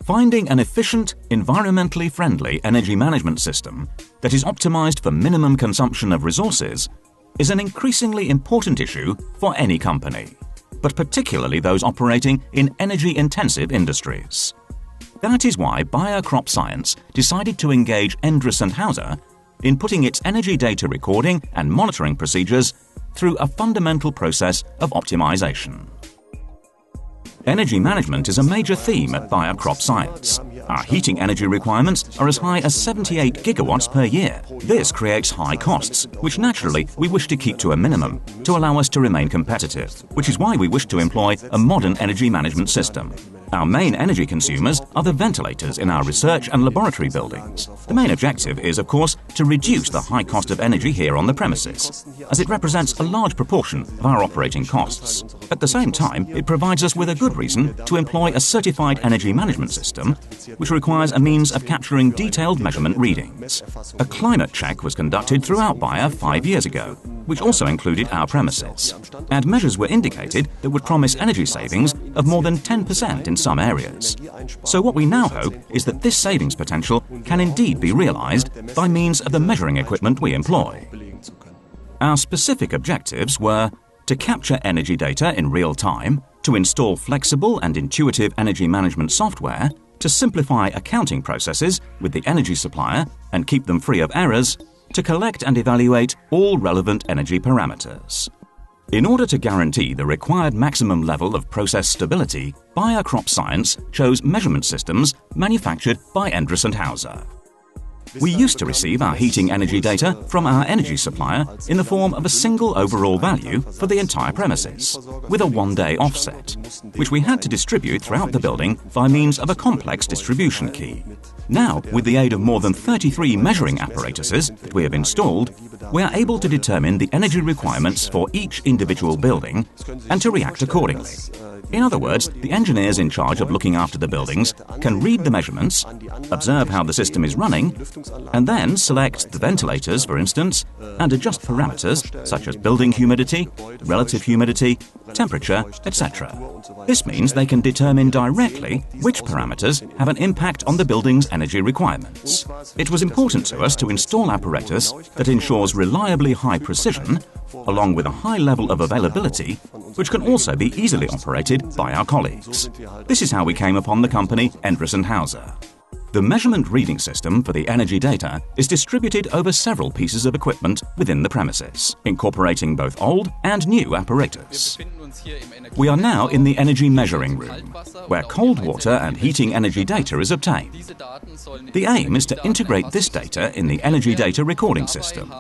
Finding an efficient, environmentally friendly energy management system that is optimized for minimum consumption of resources is an increasingly important issue for any company, but particularly those operating in energy-intensive industries. That is why CropScience decided to engage Endress+Hauser in putting its energy data recording and monitoring procedures through a fundamental process of optimization. Energy management is a major theme at CropScience. Our heating energy requirements are as high as 78 gigawatts per year. This creates high costs, which naturally we wish to keep to a minimum to allow us to remain competitive, which is why we wish to employ a modern energy management system. Our main energy consumers are the ventilators in our research and laboratory buildings. The main objective is, of course, to reduce the high cost of energy here on the premises, as it represents a large proportion of our operating costs. At the same time, it provides us with a good reason to employ a certified energy management system, which requires a means of capturing detailed measurement readings. A climate check was conducted throughout Bayer 5 years ago, which also included our premises, and measures were indicated that would promise energy savings of more than 10% in some areas. So what we now hope is that this savings potential can indeed be realized by means of the measuring equipment we employ. Our specific objectives were to capture energy data in real time, to install flexible and intuitive energy management software, to simplify accounting processes with the energy supplier and keep them free of errors, to collect and evaluate all relevant energy parameters. In order to guarantee the required maximum level of process stability, CropScience chose measurement systems manufactured by Endress+Hauser. We used to receive our heating energy data from our energy supplier in the form of a single overall value for the entire premises, with a one-day offset, which we had to distribute throughout the building by means of a complex distribution key. Now, with the aid of more than 33 measuring apparatuses that we have installed, we are able to determine the energy requirements for each individual building and to react accordingly. In other words, the engineers in charge of looking after the buildings can read the measurements, observe how the system is running, and then select the ventilators, for instance, and adjust parameters such as building humidity, relative humidity, temperature, etc. This means they can determine directly which parameters have an impact on the building's energy requirements. It was important to us to install apparatus that ensures reliably high precision, along with a high level of availability, which can also be easily operated by our colleagues. This is how we came upon the company Endress+Hauser. The measurement reading system for the energy data is distributed over several pieces of equipment within the premises, incorporating both old and new apparatus. We are now in the energy measuring room, where cold water and heating energy data is obtained. The aim is to integrate this data in the energy data recording system.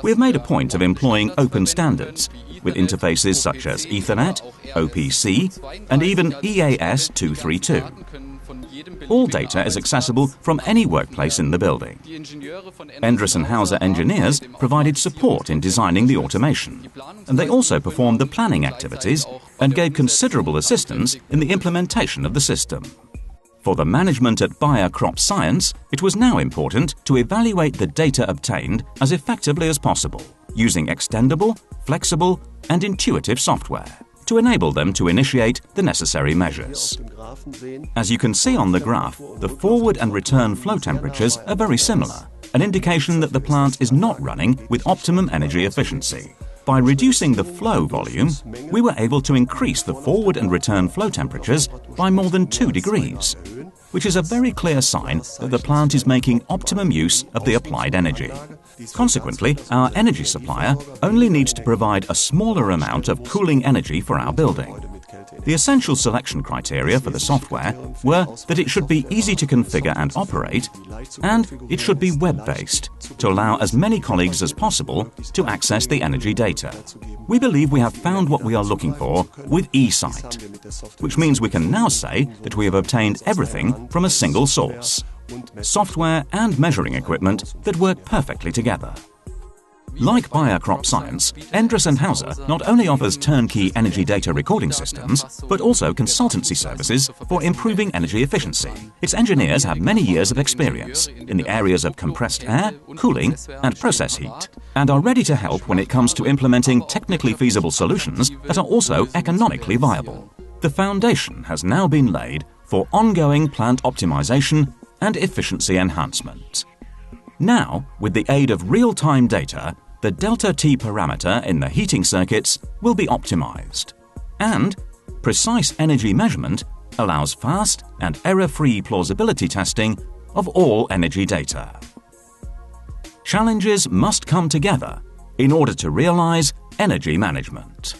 We have made a point of employing open standards, with interfaces such as Ethernet, OPC, and even EAS232. All data is accessible from any workplace in the building. Endress+Hauser engineers provided support in designing the automation, and they also performed the planning activities and gave considerable assistance in the implementation of the system. For the management at CropScience, it was now important to evaluate the data obtained as effectively as possible, using extendable, flexible, and intuitive software to enable them to initiate the necessary measures. As you can see on the graph, the forward and return flow temperatures are very similar, an indication that the plant is not running with optimum energy efficiency. By reducing the flow volume, we were able to increase the forward and return flow temperatures by more than 2 degrees, which is a very clear sign that the plant is making optimum use of the applied energy. Consequently, our energy supplier only needs to provide a smaller amount of cooling energy for our building. The essential selection criteria for the software were that it should be easy to configure and operate, and it should be web-based to allow as many colleagues as possible to access the energy data. We believe we have found what we are looking for with eSite, which means we can now say that we have obtained everything from a single source: software and measuring equipment that work perfectly together. Like CropScience, Endress+Hauser not only offers turnkey energy data recording systems, but also consultancy services for improving energy efficiency. Its engineers have many years of experience in the areas of compressed air, cooling, and process heat, and are ready to help when it comes to implementing technically feasible solutions that are also economically viable. The foundation has now been laid for ongoing plant optimization and efficiency enhancement. Now, with the aid of real-time data, the delta-T parameter in the heating circuits will be optimized. And precise energy measurement allows fast and error-free plausibility testing of all energy data. Challenges must come together in order to realize energy management.